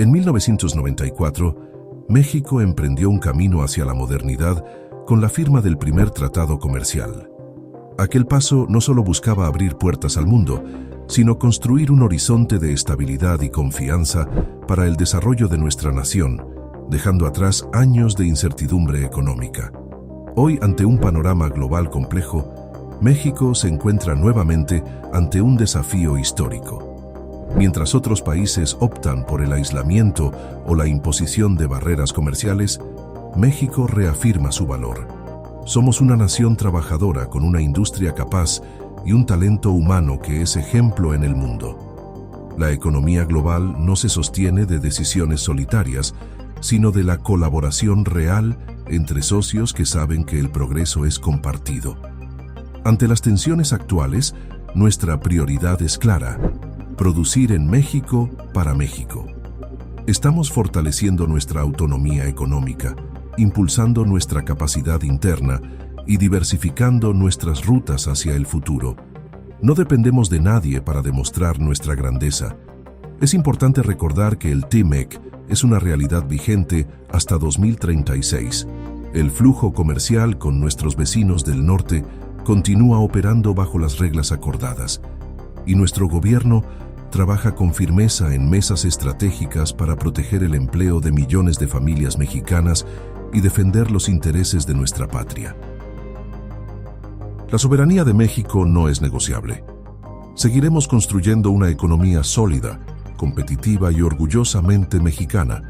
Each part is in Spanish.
En 1994, México emprendió un camino hacia la modernidad con la firma del primer tratado comercial. Aquel paso no solo buscaba abrir puertas al mundo, sino construir un horizonte de estabilidad y confianza para el desarrollo de nuestra nación, dejando atrás años de incertidumbre económica. Hoy, ante un panorama global complejo, México se encuentra nuevamente ante un desafío histórico. Mientras otros países optan por el aislamiento o la imposición de barreras comerciales, México reafirma su valor. Somos una nación trabajadora con una industria capaz y un talento humano que es ejemplo en el mundo. La economía global no se sostiene de decisiones solitarias, sino de la colaboración real entre socios que saben que el progreso es compartido. Ante las tensiones actuales, nuestra prioridad es clara: producir en México para México. Estamos fortaleciendo nuestra autonomía económica, impulsando nuestra capacidad interna y diversificando nuestras rutas hacia el futuro. No dependemos de nadie para demostrar nuestra grandeza. Es importante recordar que el TMEC es una realidad vigente hasta 2036. El flujo comercial con nuestros vecinos del norte continúa operando bajo las reglas acordadas, y nuestro gobierno trabaja con firmeza en mesas estratégicas para proteger el empleo de millones de familias mexicanas y defender los intereses de nuestra patria. La soberanía de México no es negociable. Seguiremos construyendo una economía sólida, competitiva y orgullosamente mexicana,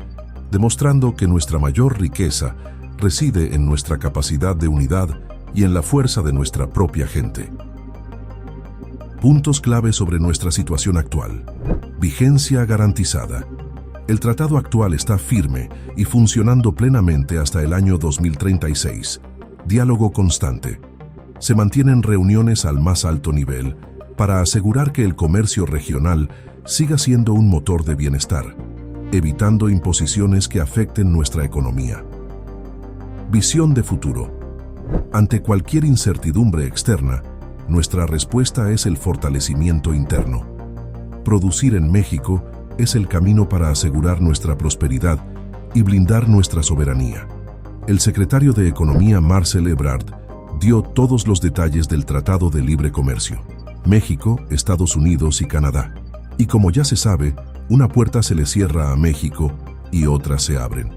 demostrando que nuestra mayor riqueza reside en nuestra capacidad de unidad y en la fuerza de nuestra propia gente. Puntos clave sobre nuestra situación actual. Vigencia garantizada. El tratado actual está firme y funcionando plenamente hasta el año 2036. Diálogo constante. Se mantienen reuniones al más alto nivel para asegurar que el comercio regional siga siendo un motor de bienestar, evitando imposiciones que afecten nuestra economía. Visión de futuro. Ante cualquier incertidumbre externa, nuestra respuesta es el fortalecimiento interno. Producir en México es el camino para asegurar nuestra prosperidad y blindar nuestra soberanía. El secretario de Economía, Marcel Ebrard, dio todos los detalles del Tratado de Libre Comercio. México, Estados Unidos y Canadá. Y como ya se sabe, una puerta se le cierra a México y otras se abren.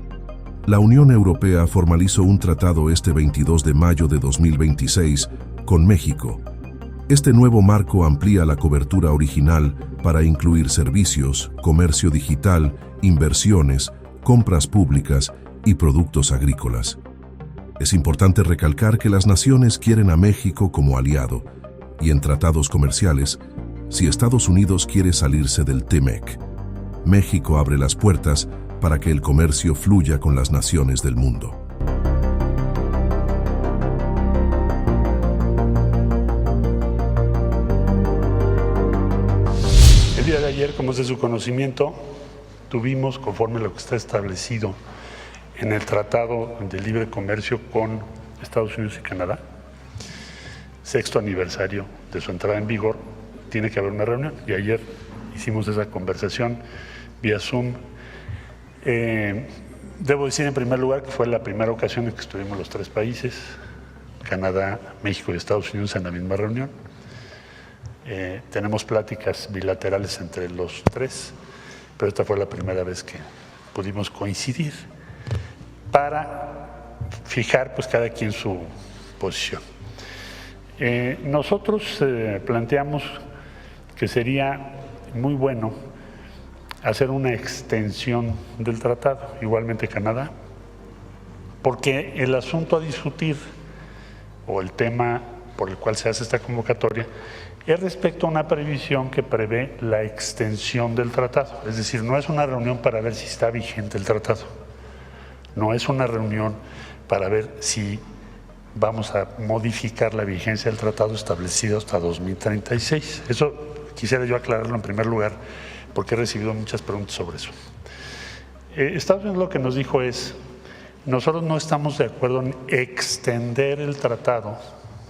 La Unión Europea formalizó un tratado este 22 de mayo de 2026 con México. Este nuevo marco amplía la cobertura original para incluir servicios, comercio digital, inversiones, compras públicas y productos agrícolas. Es importante recalcar que las naciones quieren a México como aliado, y en tratados comerciales, si Estados Unidos quiere salirse del TMEC, México abre las puertas para que el comercio fluya con las naciones del mundo. El día de ayer, como es de su conocimiento, tuvimos, conforme a lo que está establecido en el Tratado de Libre Comercio con Estados Unidos y Canadá, 6º aniversario de su entrada en vigor, tiene que haber una reunión. Y ayer hicimos esa conversación vía Zoom. Debo decir en primer lugar que fue la primera ocasión en que estuvimos los tres países, Canadá, México y Estados Unidos, en la misma reunión. Tenemos pláticas bilaterales entre los tres, pero esta fue la primera vez que pudimos coincidir para fijar pues cada quien su posición. Nosotros planteamos que sería muy bueno hacer una extensión del tratado, igualmente Canadá, porque el asunto a discutir o el tema por el cual se hace esta convocatoria es respecto a una previsión que prevé la extensión del tratado. Es decir, no es una reunión para ver si está vigente el tratado, no es una reunión para ver si vamos a modificar la vigencia del tratado establecido hasta 2036. Eso quisiera yo aclararlo en primer lugar, porque he recibido muchas preguntas sobre eso. Estados Unidos lo que nos dijo es: nosotros no estamos de acuerdo en extender el tratado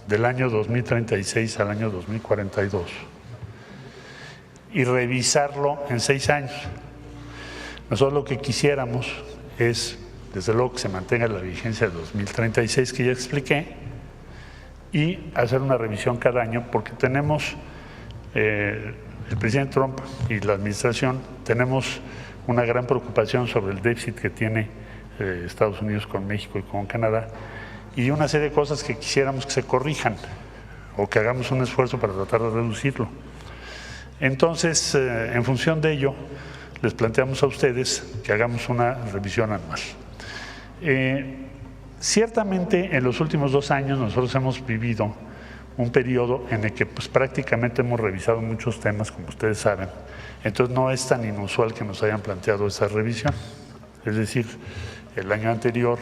del año 2036 al año 2042 y revisarlo en 6 años. Nosotros lo que quisiéramos es, desde luego, que se mantenga la vigencia de 2036 que ya expliqué y hacer una revisión cada año, porque tenemos, el presidente Trump y la administración, tenemos una gran preocupación sobre el déficit que tiene Estados Unidos con México y con Canadá, y una serie de cosas que quisiéramos que se corrijan o que hagamos un esfuerzo para tratar de reducirlo. Entonces, en función de ello, les planteamos a ustedes que hagamos una revisión anual. Ciertamente, en los últimos 2 años nosotros hemos vivido un periodo en el que pues, prácticamente hemos revisado muchos temas, como ustedes saben. Entonces, no es tan inusual que nos hayan planteado esa revisión. Es decir, el año anterior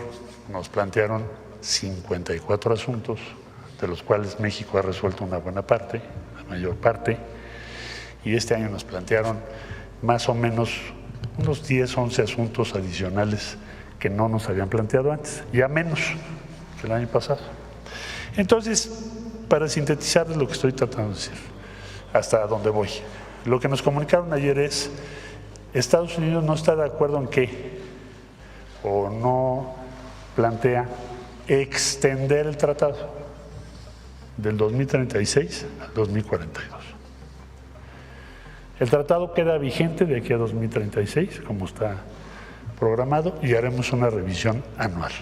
nos plantearon 54 asuntos, de los cuales México ha resuelto una buena parte, la mayor parte, y este año nos plantearon más o menos unos 10, 11 asuntos adicionales que no nos habían planteado antes, ya menos que el año pasado. Entonces, para sintetizar lo que estoy tratando de decir, hasta dónde voy, lo que nos comunicaron ayer es: Estados Unidos no está de acuerdo en qué, o no plantea extender el tratado del 2036 al 2042. El tratado queda vigente de aquí a 2036, como está programado, y haremos una revisión anual.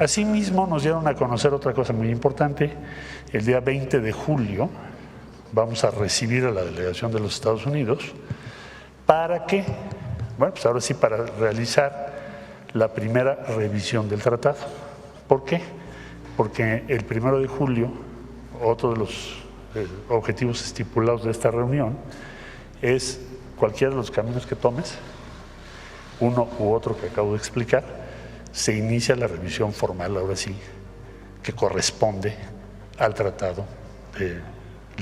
Asimismo, nos dieron a conocer otra cosa muy importante. El día 20 de julio vamos a recibir a la delegación de los Estados Unidos para que, bueno, pues ahora sí, para realizar la primera revisión del tratado. ¿Por qué? Porque el 1 de julio, otro de los objetivos estipulados de esta reunión es cualquiera de los caminos que tomes, uno u otro que acabo de explicar, se inicia la revisión formal, ahora sí, que corresponde al Tratado de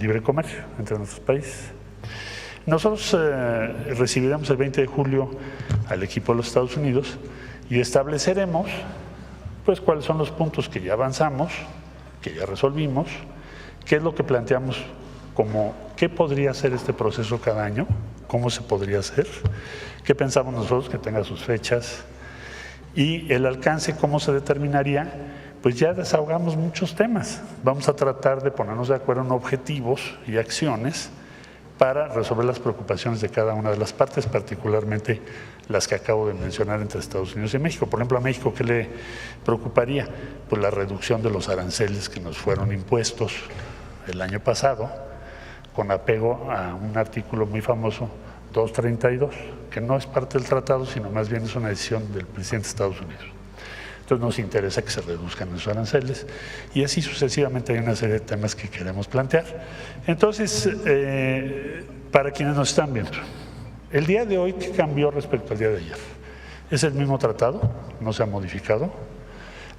Libre Comercio entre nuestros países. Nosotros recibiremos el 20 de julio al equipo de los Estados Unidos y estableceremos pues cuáles son los puntos que ya avanzamos, que ya resolvimos, qué es lo que planteamos como qué podría ser este proceso cada año, cómo se podría hacer, qué pensamos nosotros que tenga sus fechas y el alcance, cómo se determinaría. Pues ya desahogamos muchos temas. Vamos a tratar de ponernos de acuerdo en objetivos y acciones para resolver las preocupaciones de cada una de las partes, particularmente las que acabo de mencionar entre Estados Unidos y México. Por ejemplo, a México, ¿qué le preocuparía? Pues la reducción de los aranceles que nos fueron impuestos el año pasado, con apego a un artículo muy famoso, 232, que no es parte del tratado, sino más bien es una decisión del presidente de Estados Unidos. Entonces nos interesa que se reduzcan esos aranceles y así sucesivamente hay una serie de temas que queremos plantear. Entonces, para quienes nos están viendo, el día de hoy, ¿qué cambió respecto al día de ayer? Es el mismo tratado, no se ha modificado.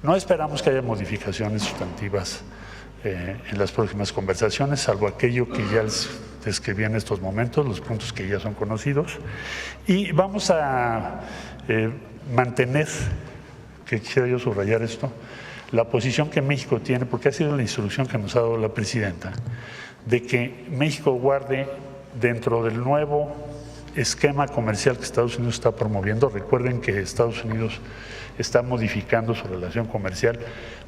No esperamos que haya modificaciones sustantivas en las próximas conversaciones, salvo aquello que ya les describí en estos momentos, los puntos que ya son conocidos. Y vamos a mantener, que quisiera yo subrayar esto, la posición que México tiene, porque ha sido la instrucción que nos ha dado la presidenta, de que México guarde dentro del nuevo esquema comercial que Estados Unidos está promoviendo. Recuerden que Estados Unidos está modificando su relación comercial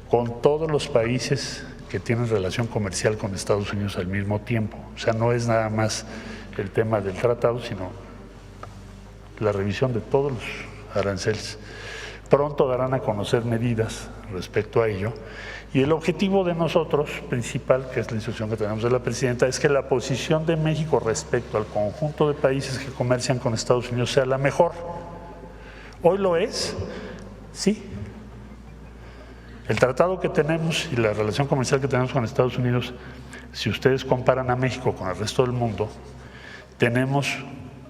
con todos los países que tienen relación comercial con Estados Unidos al mismo tiempo. O sea, no es nada más el tema del tratado, sino la revisión de todos los aranceles. Pronto darán a conocer medidas respecto a ello y el objetivo de nosotros principal, que es la instrucción que tenemos de la presidenta, es que la posición de México respecto al conjunto de países que comercian con Estados Unidos sea la mejor. ¿Hoy lo es? Sí. El tratado que tenemos y la relación comercial que tenemos con Estados Unidos, si ustedes comparan a México con el resto del mundo, tenemos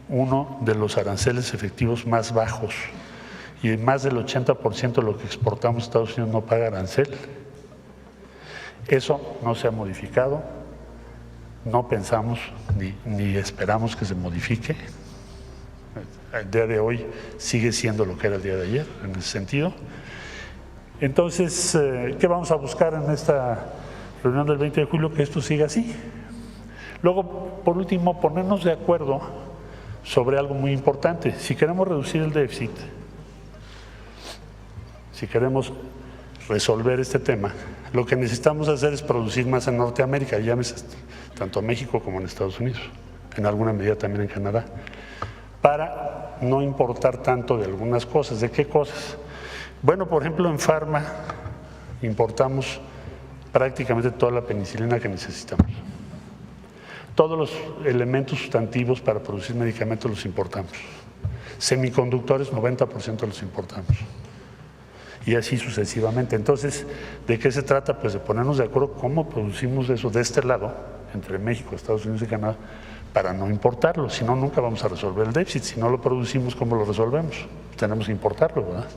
uno de los aranceles efectivos más bajos y más del 80% de lo que exportamos a Estados Unidos no paga arancel. Eso no se ha modificado, no pensamos ni esperamos que se modifique. El día de hoy sigue siendo lo que era el día de ayer en ese sentido. Entonces, ¿qué vamos a buscar en esta reunión del 20 de julio? Que esto siga así. Luego, por último, ponernos de acuerdo sobre algo muy importante. Si queremos reducir el déficit, si queremos resolver este tema, lo que necesitamos hacer es producir más en Norteamérica, llámese tanto en México como en Estados Unidos, en alguna medida también en Canadá, para no importar tanto de algunas cosas. ¿De qué cosas? Bueno, por ejemplo, en Pharma importamos prácticamente toda la penicilina que necesitamos. Todos los elementos sustantivos para producir medicamentos los importamos. Semiconductores, 90% los importamos. Y así sucesivamente. Entonces, ¿de qué se trata? Pues de ponernos de acuerdo cómo producimos eso de este lado, entre México, Estados Unidos y Canadá, para no importarlo. Si no, nunca vamos a resolver el déficit. Si no lo producimos, ¿cómo lo resolvemos? Tenemos que importarlo, ¿verdad?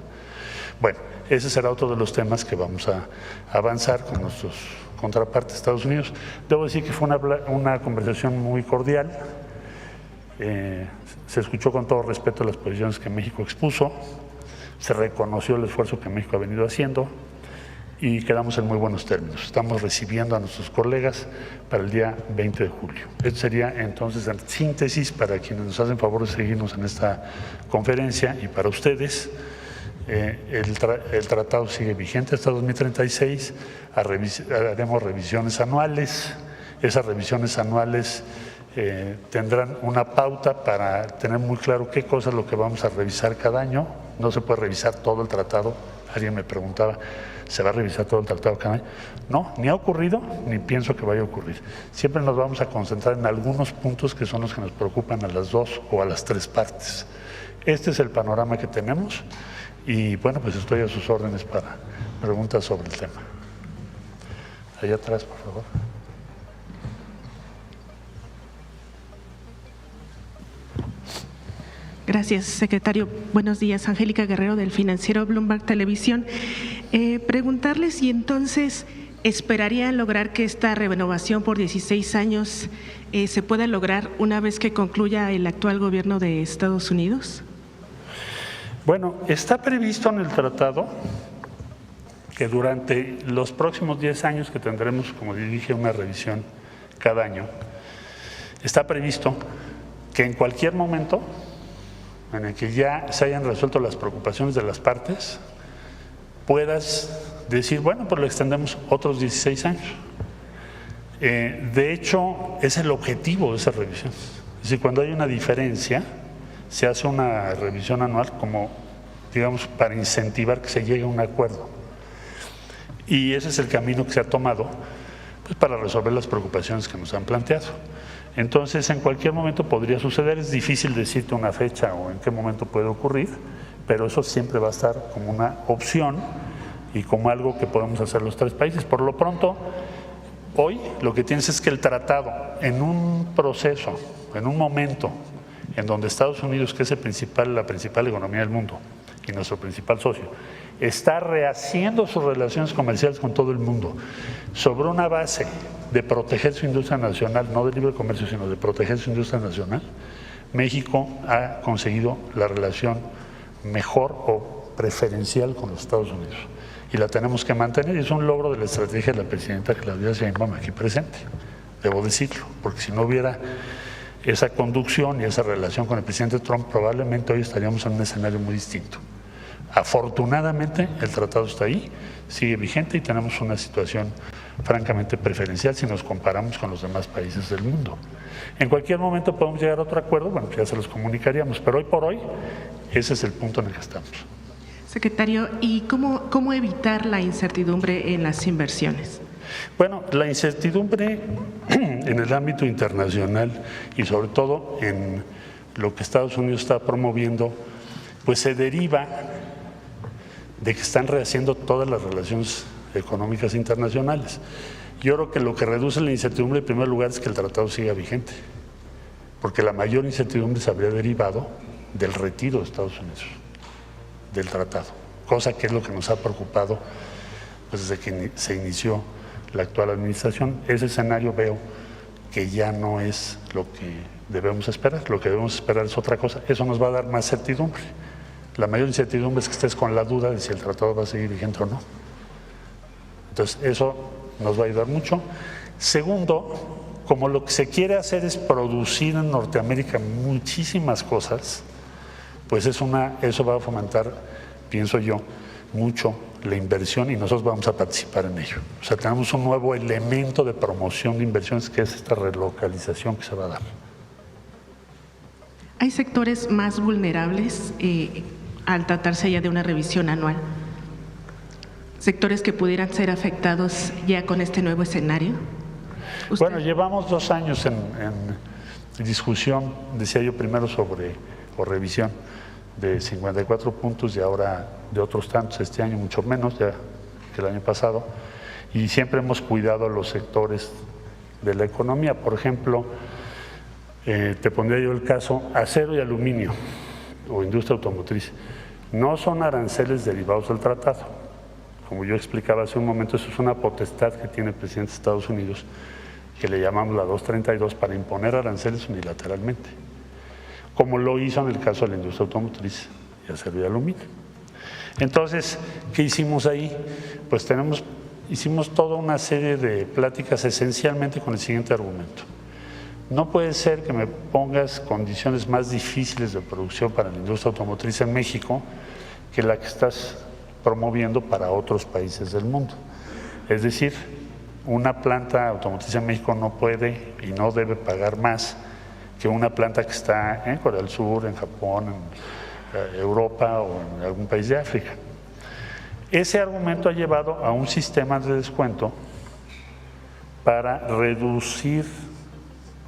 Bueno, ese será otro de los temas que vamos a avanzar con nuestros contrapartes de Estados Unidos. Debo decir que fue una conversación muy cordial. Se escuchó con todo respeto las posiciones que México expuso, se reconoció el esfuerzo que México ha venido haciendo y quedamos en muy buenos términos. Estamos recibiendo a nuestros colegas para el día 20 de julio. Esto sería entonces en síntesis para quienes nos hacen favor de seguirnos en esta conferencia y para ustedes. El tratado sigue vigente hasta 2036, haremos revisiones anuales. Esas revisiones anuales tendrán una pauta para tener muy claro qué cosa es lo que vamos a revisar cada año. No se puede revisar todo el tratado. Alguien me preguntaba, ¿se va a revisar todo el tratado cada año? No, ni ha ocurrido, ni pienso que vaya a ocurrir. Siempre nos vamos a concentrar en algunos puntos que son los que nos preocupan a las dos o a las tres partes. Este es el panorama que tenemos y bueno, pues estoy a sus órdenes para preguntas sobre el tema. Allá atrás, por favor. Gracias, secretario. Buenos días, Angélica Guerrero del financiero Bloomberg Televisión. Preguntarle si entonces esperarían lograr que esta renovación por 16 años se pueda lograr una vez que concluya el actual gobierno de Estados Unidos. Bueno, está previsto en el tratado que durante los próximos 10 años que tendremos, como dije, una revisión cada año, está previsto que en cualquier momento en el que ya se hayan resuelto las preocupaciones de las partes, puedas decir, bueno, pues lo extendemos otros 16 años. De hecho, es el objetivo de esa revisión. Es decir, cuando hay una diferencia, se hace una revisión anual como, digamos, para incentivar que se llegue a un acuerdo. Y ese es el camino que se ha tomado pues, para resolver las preocupaciones que nos han planteado. Entonces, en cualquier momento podría suceder, es difícil decirte una fecha o en qué momento puede ocurrir, pero eso siempre va a estar como una opción y como algo que podemos hacer los tres países. Por lo pronto, hoy lo que tienes es que el tratado, en un proceso, en un momento en donde Estados Unidos, que es la principal economía del mundo y nuestro principal socio, está rehaciendo sus relaciones comerciales con todo el mundo sobre una base de proteger su industria nacional, no de libre comercio, sino de proteger su industria nacional. México ha conseguido la relación mejor o preferencial con los Estados Unidos y la tenemos que mantener, y es un logro de la estrategia de la presidenta Claudia Sheinbaum aquí presente, debo decirlo, porque si no hubiera esa conducción y esa relación con el presidente Trump, probablemente hoy estaríamos en un escenario muy distinto. Afortunadamente el tratado está ahí, sigue vigente y tenemos una situación francamente preferencial si nos comparamos con los demás países del mundo. En cualquier momento podemos llegar a otro acuerdo, bueno, ya se los comunicaríamos, pero hoy por hoy ese es el punto en el que estamos. Secretario, ¿y cómo evitar la incertidumbre en las inversiones? Bueno, la incertidumbre en el ámbito internacional y sobre todo en lo que Estados Unidos está promoviendo, pues se deriva de que están rehaciendo todas las relaciones económicas internacionales. Yo creo que lo que reduce la incertidumbre en primer lugar es que el tratado siga vigente, porque la mayor incertidumbre se habría derivado del retiro de Estados Unidos del tratado, cosa que es lo que nos ha preocupado pues, desde que se inició la actual administración. Ese escenario veo que ya no es lo que debemos esperar, lo que debemos esperar es otra cosa, eso nos va a dar más certidumbre. La mayor incertidumbre es que estés con la duda de si el tratado va a seguir vigente o no. Entonces, eso nos va a ayudar mucho. Segundo, como lo que se quiere hacer es producir en Norteamérica muchísimas cosas, pues eso va a fomentar, pienso yo, mucho la inversión y nosotros vamos a participar en ello. O sea, tenemos un nuevo elemento de promoción de inversiones que es esta relocalización que se va a dar. ¿Hay sectores más vulnerables al tratarse ya de una revisión anual? ¿Sectores que pudieran ser afectados ya con este nuevo escenario? Bueno, llevamos 2 años en discusión, decía yo primero o revisión, de 54 puntos y ahora de otros tantos, este año mucho menos ya que el año pasado, y siempre hemos cuidado a los sectores de la economía. Por ejemplo, te pondría yo el caso acero y aluminio o industria automotriz. No son aranceles derivados del tratado. Como yo explicaba hace un momento, eso es una potestad que tiene el presidente de Estados Unidos, que le llamamos la 232, para imponer aranceles unilateralmente, como lo hizo en el caso de la industria automotriz y acero y aluminio. Entonces, ¿qué hicimos ahí? Pues hicimos toda una serie de pláticas esencialmente con el siguiente argumento. No puede ser que me pongas condiciones más difíciles de producción para la industria automotriz en México que la que estás promoviendo para otros países del mundo. Es decir, una planta automotriz en México no puede y no debe pagar más que una planta que está en Corea del Sur, en Japón, en Europa o en algún país de África. Ese argumento ha llevado a un sistema de descuento para reducir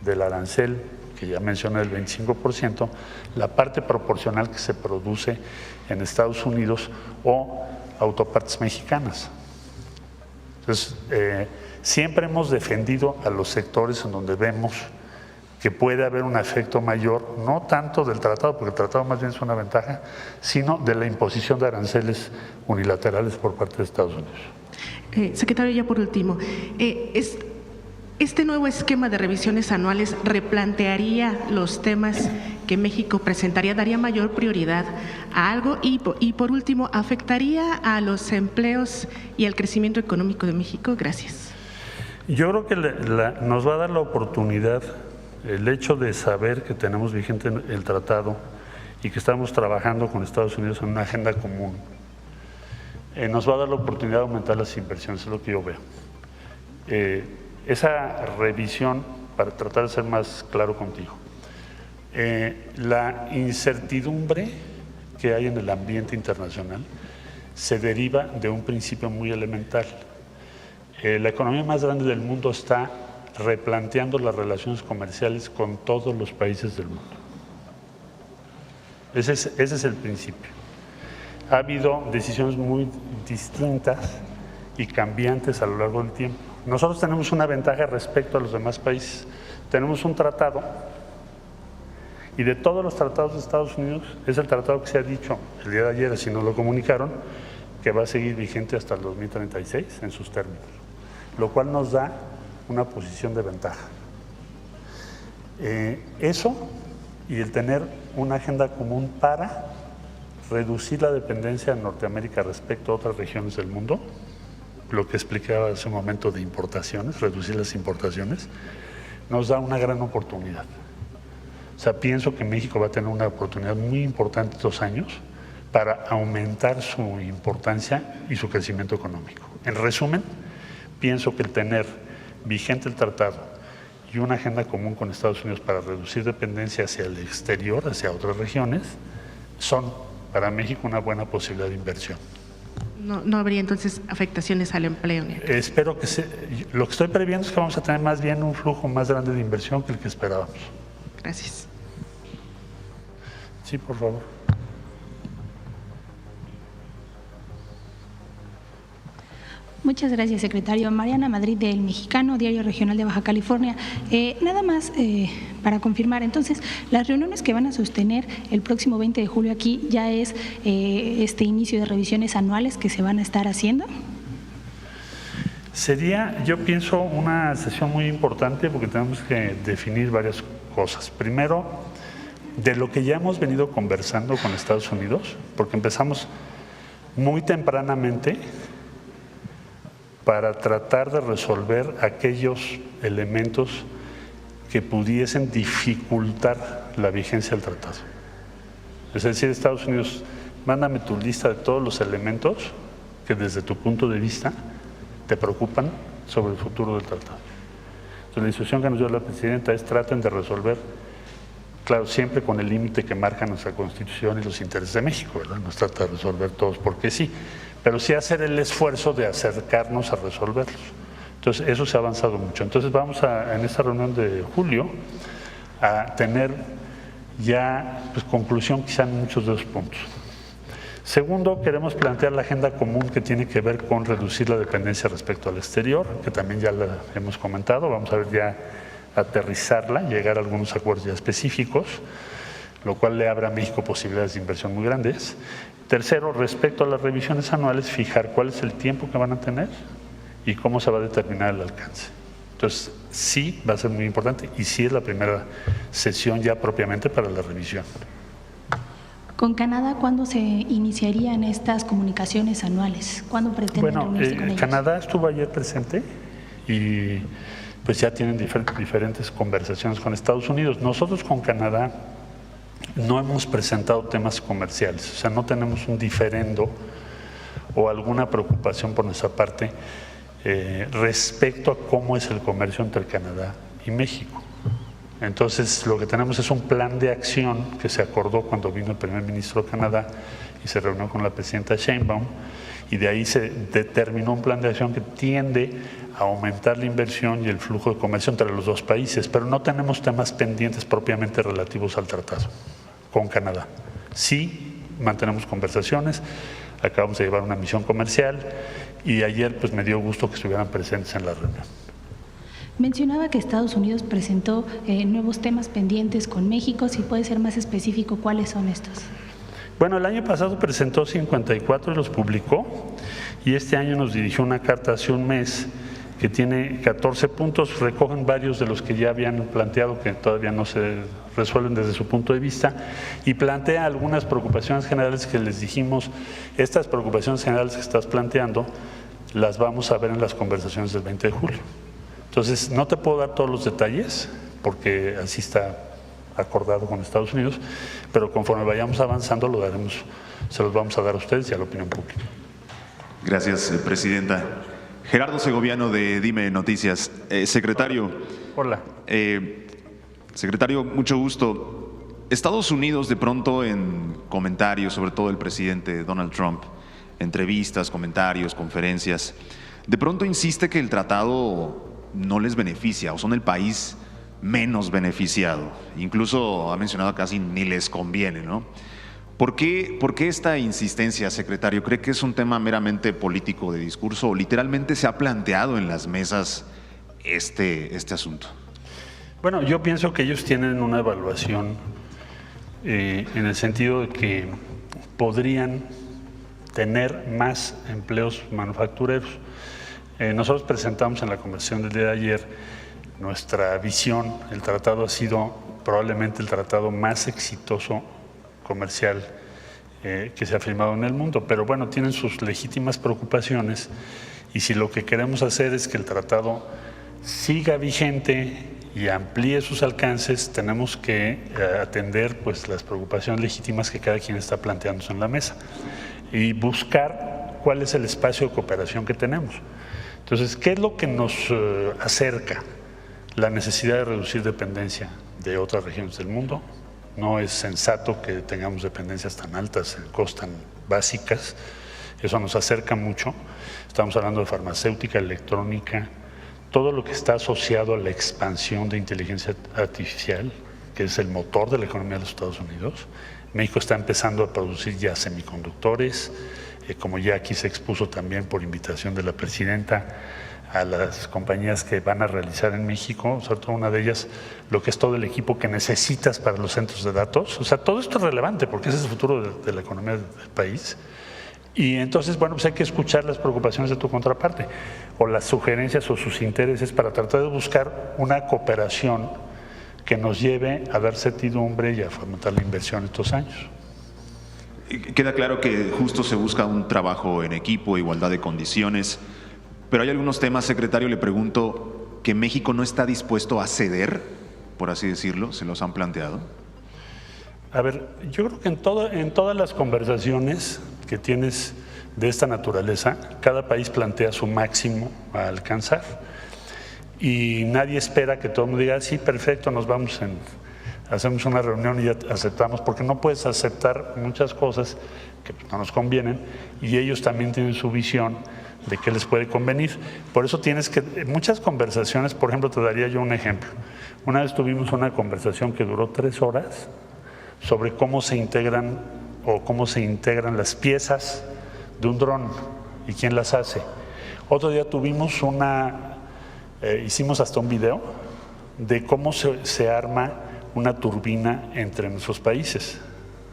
del arancel, que ya mencioné, el 25%, la parte proporcional que se produce en Estados Unidos o autopartes mexicanas. Entonces, siempre hemos defendido a los sectores en donde vemos que puede haber un efecto mayor, no tanto del tratado, porque el tratado más bien es una ventaja, sino de la imposición de aranceles unilaterales por parte de Estados Unidos. Secretario, ya por último, ¿este nuevo esquema de revisiones anuales replantearía los temas que México presentaría, daría mayor prioridad a algo y por último, afectaría a los empleos y al crecimiento económico de México? Gracias. Yo creo que nos va a dar la oportunidad, el hecho de saber que tenemos vigente el tratado y que estamos trabajando con Estados Unidos en una agenda común, nos va a dar la oportunidad de aumentar las inversiones, es lo que yo veo. Esa revisión, para tratar de ser más claro contigo, la incertidumbre que hay en el ambiente internacional se deriva de un principio muy elemental. La economía más grande del mundo está replanteando las relaciones comerciales con todos los países del mundo. Ese es el principio. Ha habido decisiones muy distintas y cambiantes a lo largo del tiempo. Nosotros tenemos una ventaja respecto a los demás países. Tenemos un tratado y de todos los tratados de Estados Unidos es el tratado que se ha dicho el día de ayer, si no lo comunicaron, que va a seguir vigente hasta el 2036 en sus términos, lo cual nos da una posición de ventaja. Eso y el tener una agenda común para reducir la dependencia de Norteamérica respecto a otras regiones del mundo, lo que explicaba hace un momento de importaciones, reducir las importaciones, nos da una gran oportunidad. O sea, pienso que México va a tener una oportunidad muy importante estos años para aumentar su importancia y su crecimiento económico. En resumen, pienso que el tener vigente el tratado y una agenda común con Estados Unidos para reducir dependencia hacia el exterior, hacia otras regiones, son para México una buena posibilidad de inversión. No habría entonces afectaciones al empleo. Espero que lo que estoy previendo es que vamos a tener más bien un flujo más grande de inversión que el que esperábamos. Gracias. Sí, por favor. Muchas gracias, secretario. Mariana Madrid, del Mexicano, Diario Regional de Baja California. Nada más para confirmar, entonces, las reuniones que van a sostener el próximo 20 de julio aquí ya es este inicio de revisiones anuales que se van a estar haciendo. Sería, yo pienso, una sesión muy importante porque tenemos que definir varias cosas. Primero, de lo que ya hemos venido conversando con Estados Unidos, porque empezamos muy tempranamente para tratar de resolver aquellos elementos que pudiesen dificultar la vigencia del tratado. Es decir, Estados Unidos, mándame tu lista de todos los elementos que desde tu punto de vista te preocupan sobre el futuro del tratado. Entonces, la instrucción que nos dio la presidenta es traten de resolver, claro, siempre con el límite que marca nuestra Constitución y los intereses de México, ¿verdad? No se trata de resolver todos porque sí, pero sí hacer el esfuerzo de acercarnos a resolverlos. Entonces, eso se ha avanzado mucho. Entonces, vamos en esta reunión de julio a tener ya pues, conclusión quizá en muchos de los puntos. Segundo, queremos plantear la agenda común que tiene que ver con reducir la dependencia respecto al exterior, que también ya la hemos comentado. Vamos a ver ya aterrizarla, llegar a algunos acuerdos ya específicos, lo cual le abre a México posibilidades de inversión muy grandes. Tercero, respecto a las revisiones anuales, fijar cuál es el tiempo que van a tener y cómo se va a determinar el alcance. Entonces, sí va a ser muy importante y sí es la primera sesión ya propiamente para la revisión. ¿Con Canadá cuándo se iniciarían estas comunicaciones anuales? ¿Cuándo pretenden reunirse con ellos? Canadá estuvo ayer presente y pues ya tienen diferentes conversaciones con Estados Unidos. Nosotros con Canadá no hemos presentado temas comerciales, o sea, no tenemos un diferendo o alguna preocupación por nuestra parte respecto a cómo es el comercio entre Canadá y México. Entonces, lo que tenemos es un plan de acción que se acordó cuando vino el primer ministro de Canadá y se reunió con la presidenta Sheinbaum, y de ahí se determinó un plan de acción que tiende a aumentar la inversión y el flujo de comercio entre los dos países, pero no tenemos temas pendientes propiamente relativos al tratado con Canadá. Sí mantenemos conversaciones, acabamos de llevar una misión comercial y ayer pues me dio gusto que estuvieran presentes en la reunión. Mencionaba que Estados Unidos presentó nuevos temas pendientes con México. Si puede ser más específico, ¿cuáles son estos? Bueno, el año pasado presentó 54 y los publicó, y este año nos dirigió una carta hace un mes que tiene 14 puntos, recogen varios de los que ya habían planteado que todavía no se resuelven desde su punto de vista, y plantea algunas preocupaciones generales que les dijimos, estas preocupaciones generales que estás planteando las vamos a ver en las conversaciones del 20 de julio. Entonces, no te puedo dar todos los detalles, porque así está acordado con Estados Unidos, pero conforme vayamos avanzando lo daremos, se los vamos a dar a ustedes y a la opinión pública. Gracias, presidenta. Gerardo Segoviano de Dime Noticias. Secretario. Hola. Secretario, mucho gusto. Estados Unidos de pronto en comentarios, sobre todo el presidente Donald Trump, entrevistas, comentarios, conferencias, de pronto insiste que el tratado no les beneficia o son el país menos beneficiado. Incluso ha mencionado casi ni les conviene, ¿no? ¿Por qué esta insistencia, secretario? ¿Cree que es un tema meramente político de discurso o literalmente se ha planteado en las mesas este asunto? Bueno, yo pienso que ellos tienen una evaluación en el sentido de que podrían tener más empleos manufactureros. Nosotros presentamos en la conversación del día de ayer nuestra visión. El tratado ha sido probablemente el tratado más exitoso comercial que se ha firmado en el mundo, pero bueno, tienen sus legítimas preocupaciones, y si lo que queremos hacer es que el tratado siga vigente y amplíe sus alcances, tenemos que atender pues las preocupaciones legítimas que cada quien está planteándose en la mesa y buscar cuál es el espacio de cooperación que tenemos. Entonces, ¿qué es lo que nos acerca? La necesidad de reducir dependencia de otras regiones del mundo. No es sensato que tengamos dependencias tan altas en cosas tan básicas. Eso nos acerca mucho. Estamos hablando de farmacéutica, electrónica, todo lo que está asociado a la expansión de inteligencia artificial, que es el motor de la economía de los Estados Unidos. México está empezando a producir ya semiconductores, como ya aquí se expuso también por invitación de la presidenta a las compañías que van a realizar en México, sobre todo una de ellas, lo que es todo el equipo que necesitas para los centros de datos. O sea, todo esto es relevante porque ese es el futuro de la economía del país. Y entonces, bueno, pues hay que escuchar las preocupaciones de tu contraparte o las sugerencias o sus intereses para tratar de buscar una cooperación que nos lleve a dar certidumbre y a fomentar la inversión estos años. Queda claro que justo se busca un trabajo en equipo, igualdad de condiciones, pero hay algunos temas, secretario, le pregunto, que México no está dispuesto a ceder por así decirlo? ¿Se los han planteado? A ver, yo creo que en todas las conversaciones que tienes de esta naturaleza, cada país plantea su máximo a alcanzar y nadie espera que todo el mundo diga, sí, perfecto, nos vamos hacemos una reunión y ya aceptamos, porque no puedes aceptar muchas cosas que no nos convienen y ellos también tienen su visión de qué les puede convenir. Por eso muchas conversaciones, por ejemplo, te daría yo un ejemplo. Una vez tuvimos una conversación que duró 3 horas sobre cómo se integran las piezas de un dron y quién las hace. Otro día tuvimos hicimos hasta un video de cómo se arma una turbina entre nuestros países.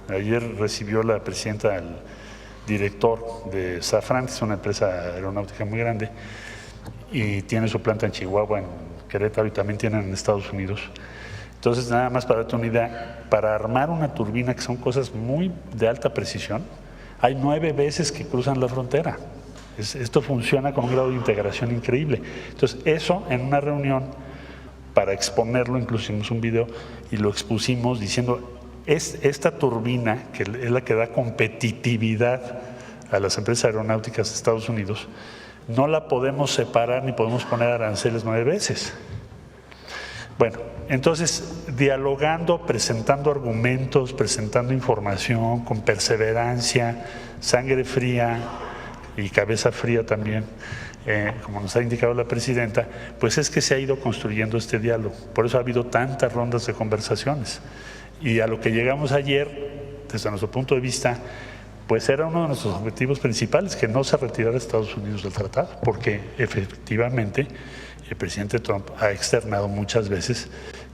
Ayer recibió la presidenta al director de Safran, que es una empresa aeronáutica muy grande, y tiene su planta en Chihuahua, en Querétaro, y también tienen en Estados Unidos. Entonces, nada más para darte una idea, para armar una turbina, que son cosas muy de alta precisión, hay 9 veces que cruzan la frontera. Esto funciona con un grado de integración increíble. Entonces, eso en una reunión, para exponerlo, incluso hicimos un video y lo expusimos diciendo, esta turbina, que es la que da competitividad a las empresas aeronáuticas de Estados Unidos, no la podemos separar ni podemos poner aranceles 9 veces. Bueno, entonces, dialogando, presentando argumentos, presentando información, con perseverancia, sangre fría y cabeza fría también, como nos ha indicado la presidenta, pues es que se ha ido construyendo este diálogo. Por eso ha habido tantas rondas de conversaciones. Y a lo que llegamos ayer, desde nuestro punto de vista, pues era uno de nuestros objetivos principales, que no se retirara Estados Unidos del tratado, porque efectivamente el presidente Trump ha externado muchas veces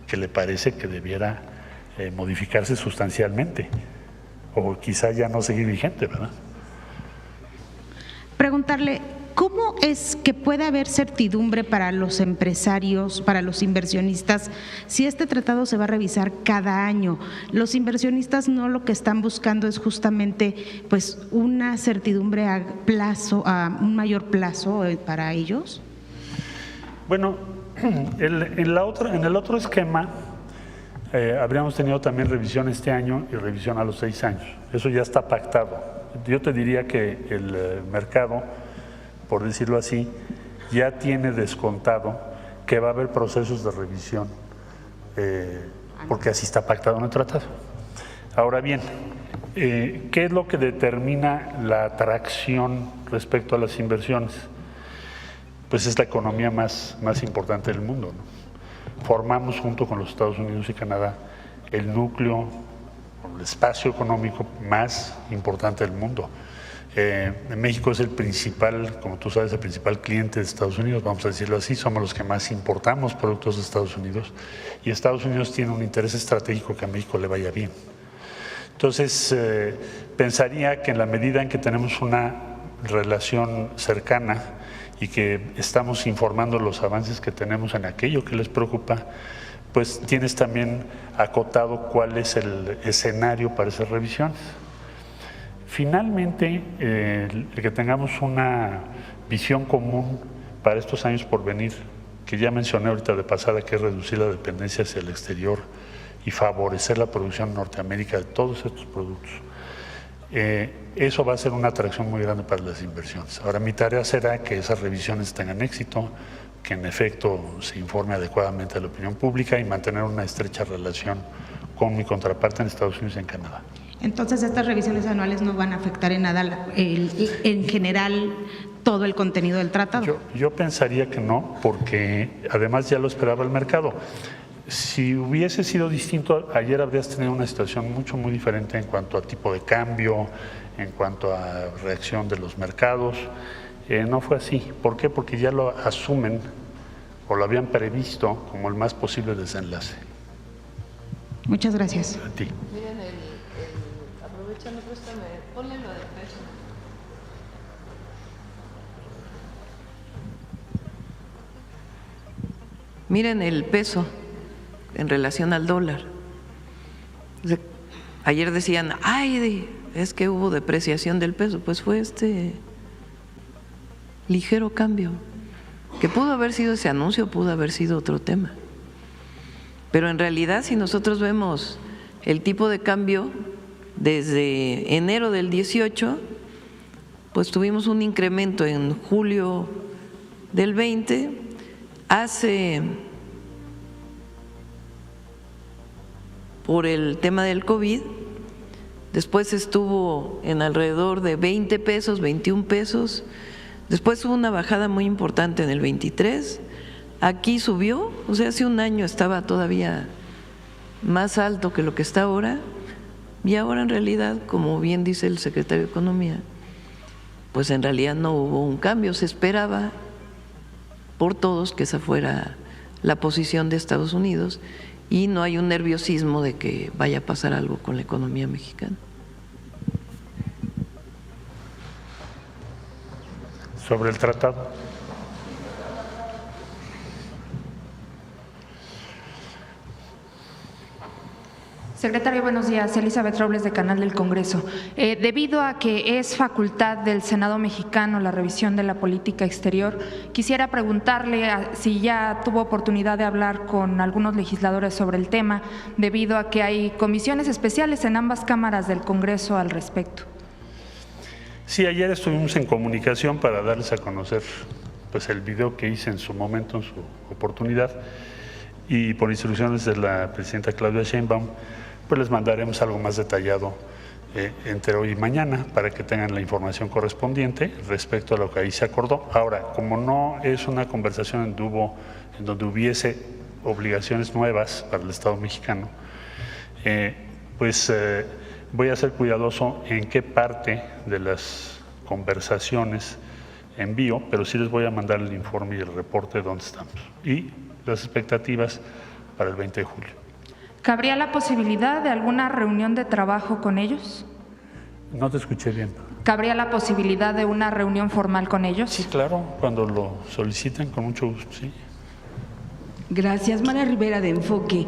que le parece que debiera modificarse sustancialmente, o quizá ya no seguir vigente, ¿verdad? Preguntarle, ¿cómo es que puede haber certidumbre para los empresarios, para los inversionistas, si este tratado se va a revisar cada año? Los inversionistas no lo que están buscando es justamente pues una certidumbre a un mayor plazo para ellos. Bueno, en el otro esquema habríamos tenido también revisión este año y revisión a los 6 años. Eso ya está pactado. Yo te diría que el mercado, por decirlo así, ya tiene descontado que va a haber procesos de revisión, porque así está pactado en el tratado. Ahora bien, ¿qué es lo que determina la atracción respecto a las inversiones? Pues es la economía más importante del mundo, ¿no? Formamos junto con los Estados Unidos y Canadá el núcleo, el espacio económico más importante del mundo. México es el principal, como tú sabes, el principal cliente de Estados Unidos, vamos a decirlo así, somos los que más importamos productos de Estados Unidos y Estados Unidos tiene un interés estratégico que a México le vaya bien. Entonces, pensaría que en la medida en que tenemos una relación cercana y que estamos informando los avances que tenemos en aquello que les preocupa, pues tienes también acotado cuál es el escenario para esas revisiones. Finalmente, el que tengamos una visión común para estos años por venir, que ya mencioné ahorita de pasada, que es reducir la dependencia hacia el exterior y favorecer la producción en Norteamérica de todos estos productos. Eso va a ser una atracción muy grande para las inversiones. Ahora, mi tarea será que esas revisiones tengan éxito, que en efecto se informe adecuadamente a la opinión pública y mantener una estrecha relación con mi contraparte en Estados Unidos y en Canadá. Entonces, estas revisiones anuales no van a afectar en nada en general todo el contenido del tratado. Yo pensaría que no, porque además ya lo esperaba el mercado. Si hubiese sido distinto, ayer habrías tenido una situación muy diferente en cuanto a tipo de cambio, en cuanto a reacción de los mercados. No fue así. ¿Por qué? Porque ya lo asumen o lo habían previsto como el más posible desenlace. Muchas gracias. A ti. Miren, aprovechando, préstame, ponle lo del peso. Miren el peso en relación al dólar. Ayer decían, ay, es que hubo depreciación del peso. Pues fue este ligero cambio, que pudo haber sido ese anuncio, pudo haber sido otro tema. Pero en realidad, si nosotros vemos el tipo de cambio desde enero del 18, pues tuvimos un incremento en julio del 20, por el tema del COVID, después estuvo en alrededor de 20 pesos, 21 pesos, después hubo una bajada muy importante en el 23, aquí subió, o sea, hace un año estaba todavía más alto que lo que está ahora, y ahora en realidad, como bien dice el secretario de Economía, pues en realidad no hubo un cambio, se esperaba por todos que esa fuera la posición de Estados Unidos y no hay un nerviosismo de que vaya a pasar algo con la economía mexicana. Sobre el tratado. Secretario, buenos días. Elizabeth Robles, de Canal del Congreso. Debido a que es facultad del Senado mexicano la revisión de la política exterior, quisiera preguntarle si ya tuvo oportunidad de hablar con algunos legisladores sobre el tema, debido a que hay comisiones especiales en ambas cámaras del Congreso al respecto. Sí, ayer estuvimos en comunicación para darles a conocer pues, el video que hice en su momento, en su oportunidad, y por instrucciones de la presidenta Claudia Sheinbaum, pues les mandaremos algo más detallado entre hoy y mañana para que tengan la información correspondiente respecto a lo que ahí se acordó. Ahora, como no es una conversación en donde hubiese obligaciones nuevas para el Estado mexicano, voy a ser cuidadoso en qué parte de las conversaciones envío, pero sí les voy a mandar el informe y el reporte de dónde estamos y las expectativas para el 20 de julio. ¿Cabría la posibilidad de alguna reunión de trabajo con ellos? No te escuché bien. ¿Cabría la posibilidad de una reunión formal con ellos? Sí, claro, cuando lo soliciten, con mucho gusto, sí. Gracias. Mara Rivera, de Enfoque.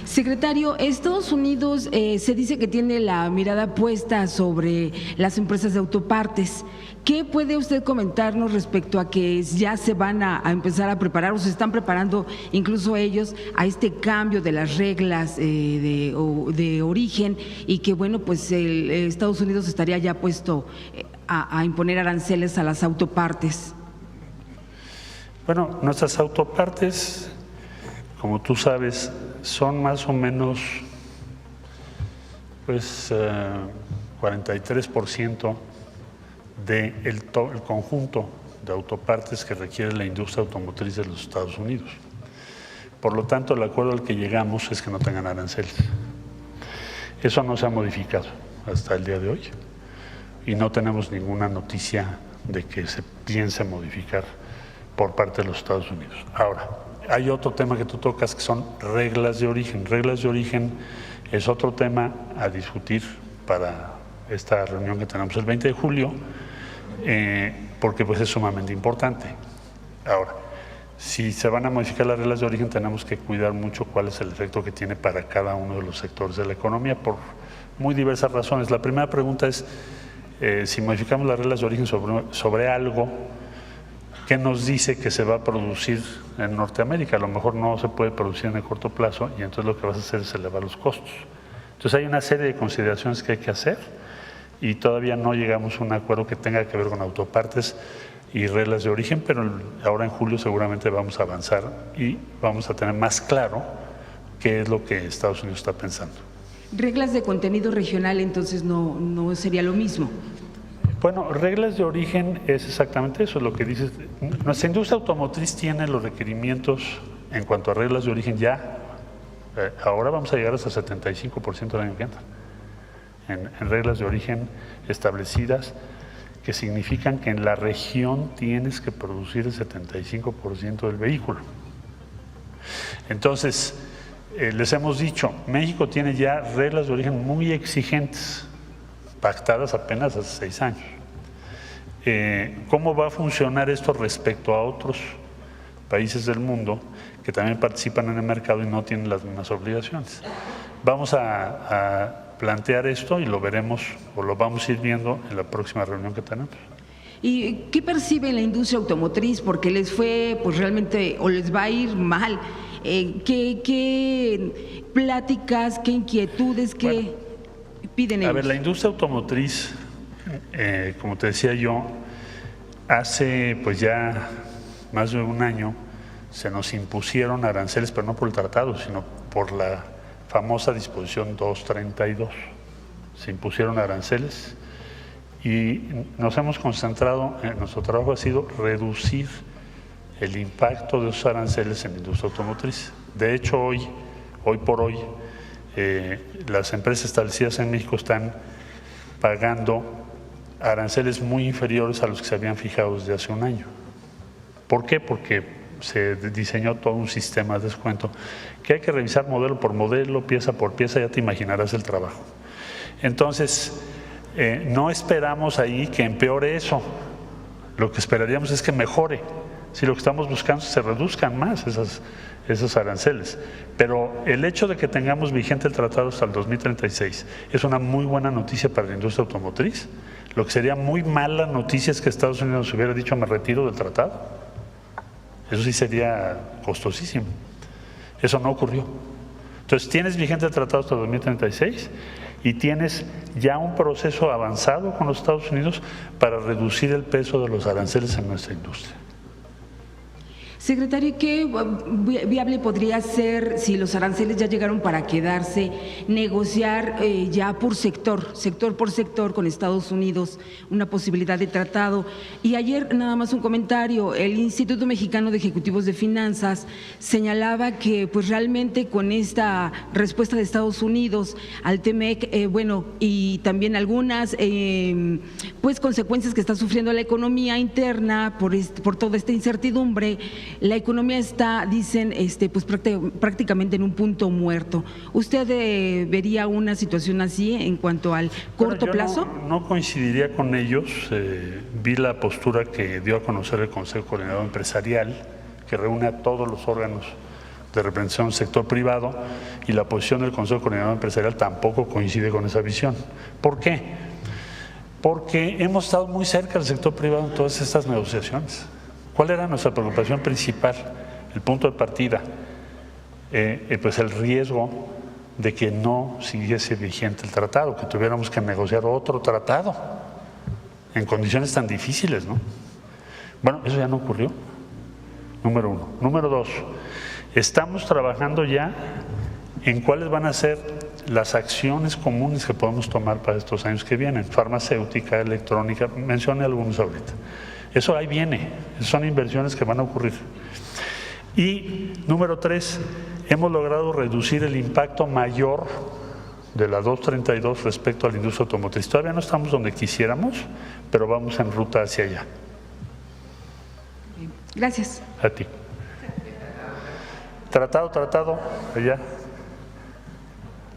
Secretario, Estados Unidos se dice que tiene la mirada puesta sobre las empresas de autopartes. ¿Qué puede usted comentarnos respecto a que ya se van a empezar a preparar o se están preparando incluso ellos a este cambio de las reglas de origen y que, bueno, pues Estados Unidos estaría ya puesto a imponer aranceles a las autopartes? Bueno, nuestras autopartes, como tú sabes, son más o menos pues 43% del conjunto de autopartes que requiere la industria automotriz de los Estados Unidos. Por lo tanto, el acuerdo al que llegamos es que no tengan aranceles. Eso no se ha modificado hasta el día de hoy y no tenemos ninguna noticia de que se piense modificar por parte de los Estados Unidos. Ahora, hay otro tema que tú tocas que son reglas de origen. Reglas de origen es otro tema a discutir para esta reunión que tenemos el 20 de julio, porque pues es sumamente importante. Ahora, si se van a modificar las reglas de origen, tenemos que cuidar mucho cuál es el efecto que tiene para cada uno de los sectores de la economía, por muy diversas razones. La primera pregunta es, si modificamos las reglas de origen sobre algo, ¿qué nos dice que se va a producir en Norteamérica? A lo mejor no se puede producir en el corto plazo y entonces lo que vas a hacer es elevar los costos. Entonces hay una serie de consideraciones que hay que hacer y todavía no llegamos a un acuerdo que tenga que ver con autopartes y reglas de origen, pero ahora en julio seguramente vamos a avanzar y vamos a tener más claro qué es lo que Estados Unidos está pensando. Reglas de contenido regional, entonces no sería lo mismo. Bueno, reglas de origen es exactamente eso, lo que dices. Nuestra industria automotriz tiene los requerimientos en cuanto a reglas de origen ya. Ahora vamos a llegar hasta el 75% del año que entra. En reglas de origen establecidas que significan que en la región tienes que producir el 75% del vehículo. Entonces, les hemos dicho, México tiene ya reglas de origen muy exigentes, pactadas apenas hace 6 años. ¿Cómo va a funcionar esto respecto a otros países del mundo que también participan en el mercado y no tienen las mismas obligaciones? Vamos a plantear esto y lo veremos o lo vamos a ir viendo en la próxima reunión que tenemos. ¿Y qué percibe la industria automotriz? Porque les fue pues realmente o les va a ir mal ¿Qué pláticas, qué inquietudes, qué piden ellos? A ver, la industria automotriz, como te decía yo, hace pues ya más de un año se nos impusieron aranceles, pero no por el tratado, sino por la famosa disposición 232. Se impusieron aranceles y nos hemos concentrado, nuestro trabajo ha sido reducir el impacto de esos aranceles en la industria automotriz. De hecho, hoy por hoy, las empresas establecidas en México están pagando aranceles muy inferiores a los que se habían fijado desde hace un año. ¿Por qué? Porque se diseñó todo un sistema de descuento que hay que revisar modelo por modelo, pieza por pieza, ya te imaginarás el trabajo. Entonces, no esperamos ahí que empeore eso, lo que esperaríamos es que mejore. Si lo que estamos buscando es que se reduzcan más esos aranceles, pero el hecho de que tengamos vigente el tratado hasta el 2036 es una muy buena noticia para la industria automotriz. Lo que sería muy mala noticia es que Estados Unidos nos hubiera dicho me retiro del tratado. Eso sí sería costosísimo. Eso no ocurrió. Entonces tienes vigente el tratado hasta el 2036 y tienes ya un proceso avanzado con los Estados Unidos para reducir el peso de los aranceles en nuestra industria. Secretario, ¿qué viable podría ser, si los aranceles ya llegaron para quedarse, negociar ya por sector por sector con Estados Unidos una posibilidad de tratado? Y ayer nada más un comentario, el Instituto Mexicano de Ejecutivos de Finanzas señalaba que pues realmente con esta respuesta de Estados Unidos al TEMEC, y también algunas pues consecuencias que está sufriendo la economía interna por toda esta incertidumbre, la economía está, dicen, pues prácticamente en un punto muerto. ¿Usted vería una situación así en cuanto al corto plazo? No coincidiría con ellos. Vi la postura que dio a conocer el Consejo Coordinador Empresarial, que reúne a todos los órganos de representación del sector privado, y la posición del Consejo Coordinador Empresarial tampoco coincide con esa visión. ¿Por qué? Porque hemos estado muy cerca del sector privado en todas estas negociaciones. ¿Cuál era nuestra preocupación principal? El punto de partida, pues el riesgo de que no siguiese vigente el tratado, que tuviéramos que negociar otro tratado en condiciones tan difíciles, ¿no? Bueno, eso ya no ocurrió, número uno. Número dos, estamos trabajando ya en cuáles van a ser las acciones comunes que podemos tomar para estos años que vienen, farmacéutica, electrónica, mencioné algunos ahorita. Eso ahí viene, son inversiones que van a ocurrir. Y número tres, hemos logrado reducir el impacto mayor de la 232 respecto a la industria automotriz. Todavía no estamos donde quisiéramos, pero vamos en ruta hacia allá. Gracias. A ti. Tratado, allá.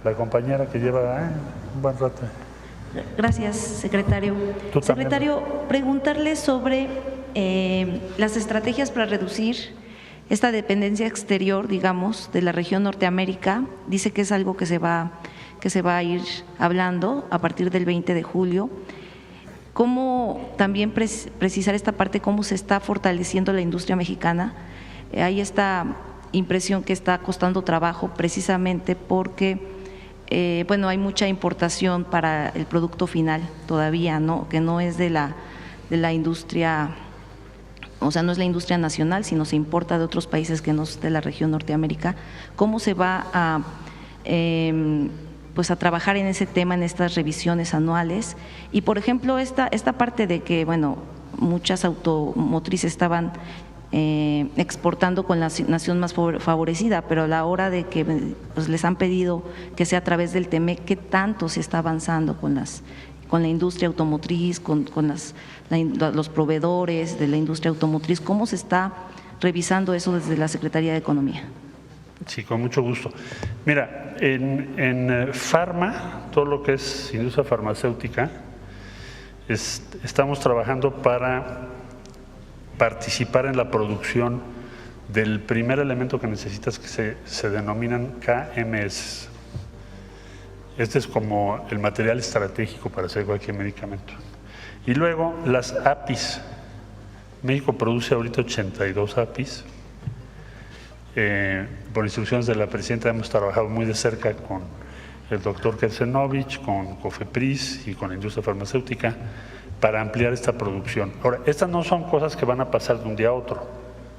La compañera que lleva un buen rato. Gracias, secretario. Secretario, preguntarle sobre las estrategias para reducir esta dependencia exterior, digamos, de la región Norteamérica. Dice que es algo que se va a ir hablando a partir del 20 de julio. ¿Cómo también precisar esta parte, cómo se está fortaleciendo la industria mexicana? Hay esta impresión que está costando trabajo precisamente porque hay mucha importación para el producto final todavía, ¿no? Que no es de la industria, o sea, no es la industria nacional, sino se importa de otros países que no es de la región Norteamérica. ¿Cómo se va a trabajar en ese tema, en estas revisiones anuales? Y por ejemplo, esta parte de que, muchas automotrices estaban exportando con la nación más favorecida, pero a la hora de que les han pedido que sea a través del TEMEC, ¿qué tanto se está avanzando con la industria automotriz, con los proveedores de la industria automotriz? ¿Cómo se está revisando eso desde la Secretaría de Economía? Sí, con mucho gusto. Mira, en Farma, todo lo que es industria farmacéutica, estamos trabajando para participar en la producción del primer elemento que necesitas, que se denominan KMS. Este es como el material estratégico para hacer cualquier medicamento. Y luego las APIs. México produce ahorita 82 APIs. Por instrucciones de la presidenta hemos trabajado muy de cerca con el doctor Kersenovich, con COFEPRIS y con la industria farmacéutica para ampliar esta producción. Ahora, estas no son cosas que van a pasar de un día a otro,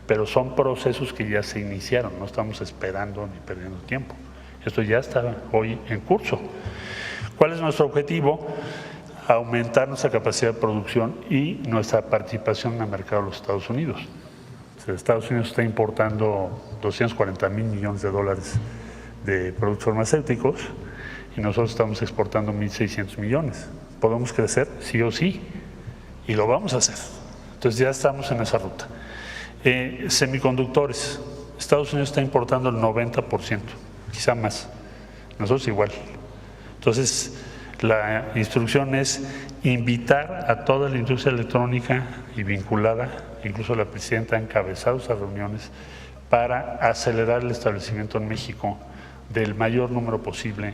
pero son procesos que ya se iniciaron, no estamos esperando ni perdiendo tiempo. Esto ya está hoy en curso. ¿Cuál es nuestro objetivo? Aumentar nuestra capacidad de producción y nuestra participación en el mercado de los Estados Unidos. Estados Unidos está importando 240 mil millones de dólares de productos farmacéuticos y nosotros estamos exportando 1.600 millones. ¿Podemos crecer? Sí o sí, y lo vamos a hacer. Entonces ya estamos en esa ruta. Semiconductores. Estados Unidos está importando el 90%, quizá más. Nosotros igual. Entonces, la instrucción es invitar a toda la industria electrónica y vinculada, incluso la presidenta ha encabezado esas reuniones para acelerar el establecimiento en México del mayor número posible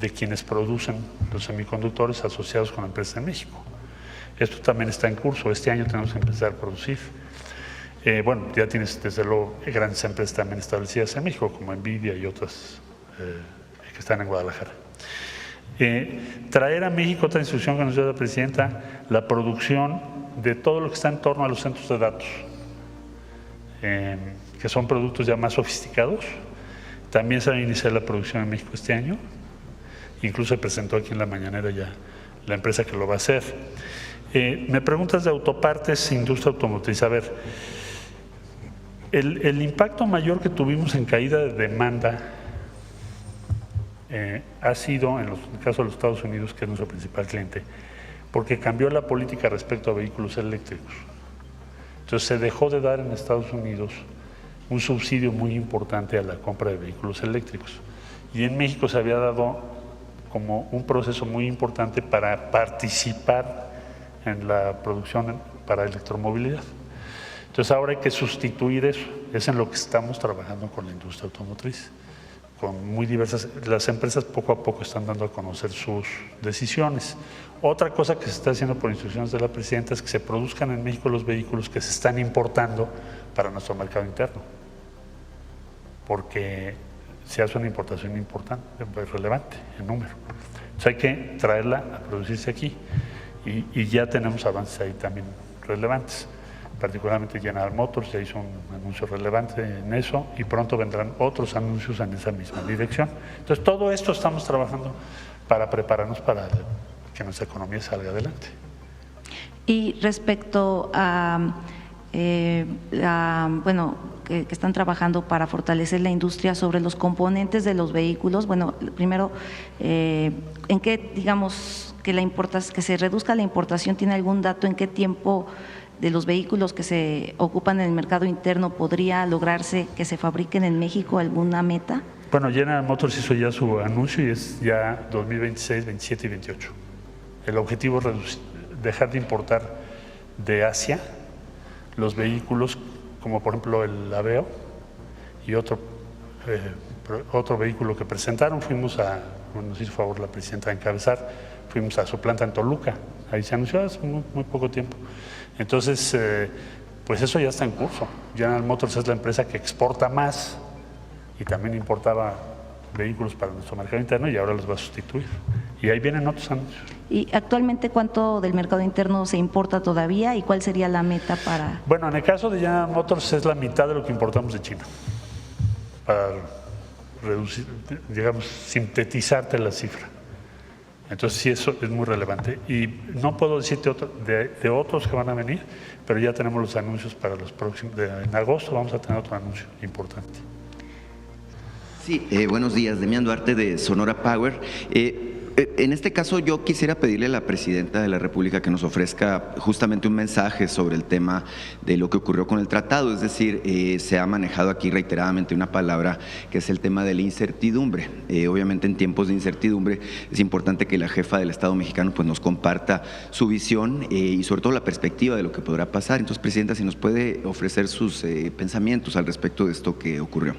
de quienes producen los semiconductores asociados con la empresa de México. Esto también está en curso. Este año tenemos que empezar a producir. Bueno, ya tienes desde luego grandes empresas también establecidas en México, como Nvidia y otras que están en Guadalajara. Traer a México, otra instrucción que nos dio la presidenta, la producción de todo lo que está en torno a los centros de datos, que son productos ya más sofisticados. También se va a iniciar la producción en México este año. Incluso se presentó aquí en la mañanera ya la empresa que lo va a hacer. Me preguntas de autopartes, industria automotriz. A ver, el impacto mayor que tuvimos en caída de demanda ha sido, en el caso de los Estados Unidos, que es nuestro principal cliente, porque cambió la política respecto a vehículos eléctricos. Entonces se dejó de dar en Estados Unidos un subsidio muy importante a la compra de vehículos eléctricos. Y en México se había dado como un proceso muy importante para participar en la producción para electromovilidad. Entonces ahora hay que sustituir eso, es en lo que estamos trabajando con la industria automotriz, con muy diversas, las empresas poco a poco están dando a conocer sus decisiones. Otra cosa que se está haciendo por instrucciones de la presidenta es que se produzcan en México los vehículos que se están importando para nuestro mercado interno, porque se hace una importación importante, relevante en número. Entonces hay que traerla a producirse aquí y ya tenemos avances ahí también relevantes. Particularmente General Motors ya hizo un anuncio relevante en eso y pronto vendrán otros anuncios en esa misma dirección. Entonces todo esto estamos trabajando para prepararnos para que nuestra economía salga adelante. Y respecto a, bueno, que están trabajando para fortalecer la industria sobre los componentes de los vehículos, bueno, primero, ¿en qué, digamos, que se reduzca la importación? ¿Tiene algún dato en qué tiempo de los vehículos que se ocupan en el mercado interno podría lograrse que se fabriquen en México? ¿Alguna meta? Bueno, General Motors hizo ya su anuncio y es ya 2026, 27 y 28. El objetivo es dejar de importar de Asia los vehículos como por ejemplo el Aveo y otro vehículo que presentaron. Fuimos a, bueno, nos hizo favor la presidenta de encabezar, fuimos a su planta en Toluca, ahí se anunció hace muy poco tiempo. Entonces, pues eso ya está en curso. General Motors es la empresa que exporta más y también importaba vehículos para nuestro mercado interno y ahora los va a sustituir. Y ahí vienen otros anuncios. ¿Y actualmente cuánto del mercado interno se importa todavía y cuál sería la meta para...? Bueno, en el caso de General Motors es la mitad de lo que importamos de China, para reducir, digamos, sintetizarte la cifra. Entonces sí, eso es muy relevante. Y no puedo decirte de otros que van a venir, pero ya tenemos los anuncios para los próximos. En agosto vamos a tener otro anuncio importante. Sí, buenos días, Demián Duarte de Sonora Power. En este caso yo quisiera pedirle a la Presidenta de la República que nos ofrezca justamente un mensaje sobre el tema de lo que ocurrió con el tratado, es decir, se ha manejado aquí reiteradamente una palabra que es el tema de la incertidumbre. Obviamente en tiempos de incertidumbre es importante que la jefa del Estado mexicano pues nos comparta su visión y sobre todo la perspectiva de lo que podrá pasar. Entonces, Presidenta, si nos puede ofrecer sus pensamientos al respecto de esto que ocurrió.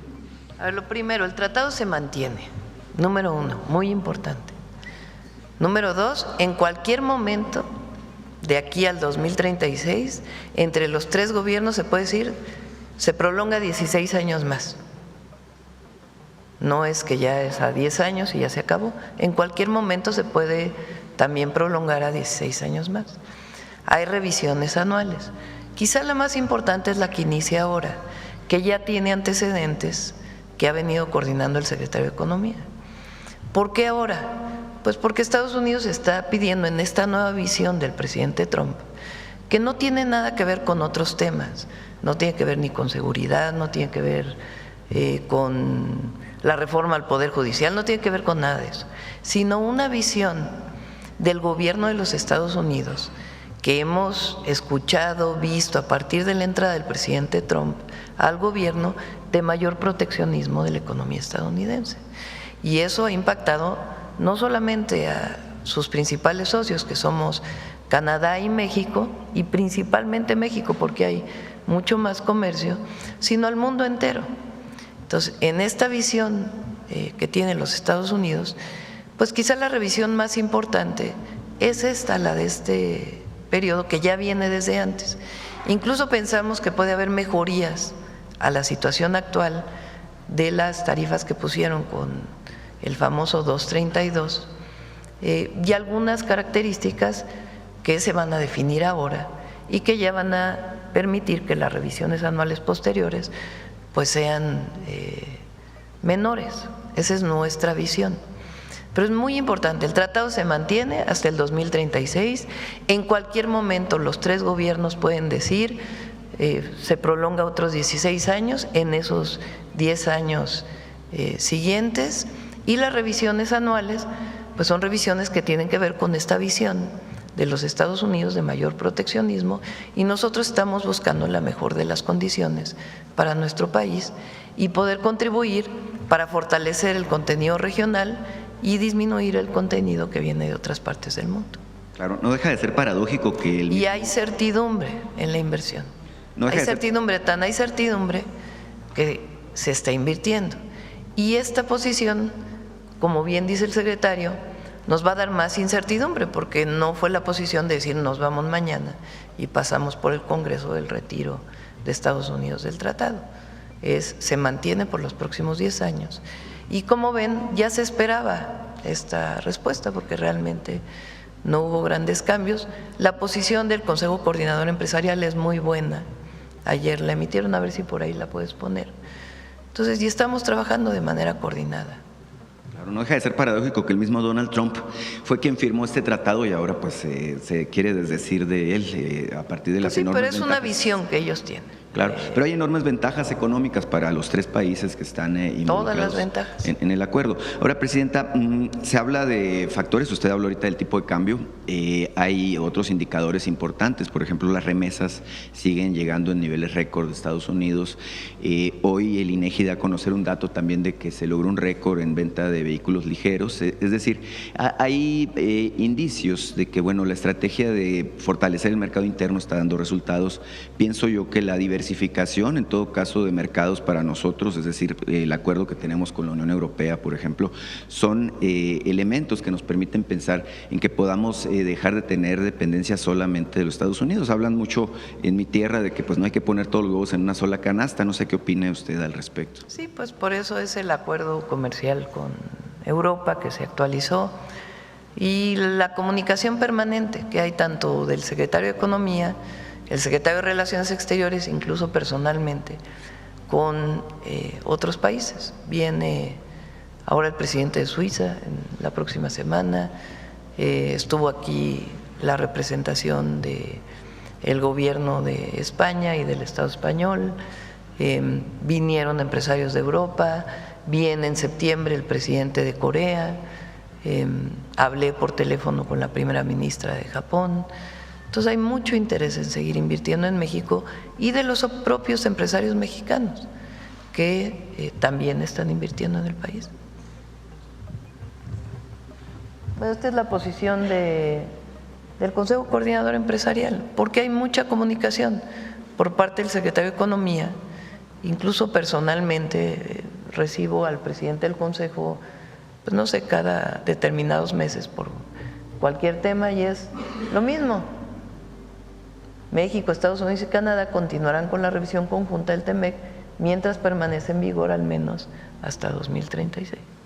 A ver, lo primero, el tratado se mantiene, número uno, muy importante. Número dos, en cualquier momento de aquí al 2036, entre los tres gobiernos se puede decir, se prolonga 16 años más. no es que ya es a 10 años y ya se acabó. En cualquier momento se puede también prolongar a 16 años más. Hay revisiones anuales. Quizá la más importante es la que inicia ahora, que ya tiene antecedentes que ha venido coordinando el secretario de Economía. ¿Por qué ahora? Pues porque Estados Unidos está pidiendo en esta nueva visión del presidente Trump, que no tiene nada que ver con otros temas, no tiene que ver ni con seguridad, no tiene que ver con la reforma al Poder Judicial, no tiene que ver con nada de eso, sino una visión del gobierno de los Estados Unidos que hemos escuchado, visto a partir de la entrada del presidente Trump al gobierno de mayor proteccionismo de la economía estadounidense. Y eso ha impactado no solamente a sus principales socios, que somos Canadá y México, y principalmente México, porque hay mucho más comercio, sino al mundo entero. Entonces, en esta visión que tienen los Estados Unidos, pues quizá la revisión más importante es esta, la de este periodo, que ya viene desde antes. Incluso pensamos que puede haber mejorías a la situación actual de las tarifas que pusieron con el famoso 232 y algunas características que se van a definir ahora y que ya van a permitir que las revisiones anuales posteriores pues sean menores. Esa es nuestra visión. Pero es muy importante, el tratado se mantiene hasta el 2036, en cualquier momento los tres gobiernos pueden decir, se prolonga otros 16 años en esos 10 años siguientes, y las revisiones anuales pues son revisiones que tienen que ver con esta visión de los Estados Unidos de mayor proteccionismo, y nosotros estamos buscando la mejor de las condiciones para nuestro país y poder contribuir para fortalecer el contenido regional y disminuir el contenido que viene de otras partes del mundo. Claro, no deja de ser paradójico que Y hay certidumbre en la inversión. Hay certidumbre que se está invirtiendo. Y esta posición, como bien dice el secretario, nos va a dar más incertidumbre, porque no fue la posición de decir nos vamos mañana y pasamos por el Congreso del retiro de Estados Unidos del tratado. Se mantiene por los próximos 10 años. Y como ven, ya se esperaba esta respuesta, porque realmente no hubo grandes cambios. La posición del Consejo Coordinador Empresarial es muy buena. Ayer la emitieron, a ver si por ahí la puedes poner. Entonces, y estamos trabajando de manera coordinada. Claro, no deja de ser paradójico que el mismo Donald Trump fue quien firmó este tratado y ahora pues se quiere desdecir de él a partir de las enormes pero es ventajas. una visión que ellos tienen. Claro, pero hay enormes ventajas económicas para los tres países que están involucrados. Todas las ventajas. En el acuerdo. Ahora, Presidenta, se habla de factores, usted habló ahorita del tipo de cambio, hay otros indicadores importantes, por ejemplo, las remesas siguen llegando en niveles récord de Estados Unidos. Hoy el INEGI da a conocer un dato también de que se logró un récord en venta de vehículos ligeros, es decir, hay indicios de que, bueno, la estrategia de fortalecer el mercado interno está dando resultados. Pienso yo que la diversificación, en todo caso, de mercados para nosotros, es decir, el acuerdo que tenemos con la Unión Europea, por ejemplo, son elementos que nos permiten pensar en que podamos dejar de tener dependencia solamente de los Estados Unidos. Hablan mucho en mi tierra de que pues no hay que poner todos los huevos en una sola canasta. No sé qué opine usted al respecto. Sí, pues por eso es el acuerdo comercial con Europa que se actualizó, y la comunicación permanente que hay tanto del secretario de Economía, el secretario de Relaciones Exteriores, incluso personalmente, con otros países. Viene ahora el presidente de Suiza en la próxima semana, estuvo aquí la representación del gobierno de España y del Estado español, vinieron empresarios de Europa, viene en septiembre el presidente de Corea, hablé por teléfono con la primera ministra de Japón. Entonces hay mucho interés en seguir invirtiendo en México y de los propios empresarios mexicanos que también están invirtiendo en el país. Bueno, esta es la posición del Consejo Coordinador Empresarial, porque hay mucha comunicación por parte del secretario de Economía. Incluso personalmente recibo al presidente del Consejo, pues no sé, cada determinados meses por cualquier tema, y es lo mismo. México, Estados Unidos y Canadá continuarán con la revisión conjunta del TEMEC mientras permanece en vigor al menos hasta 2036.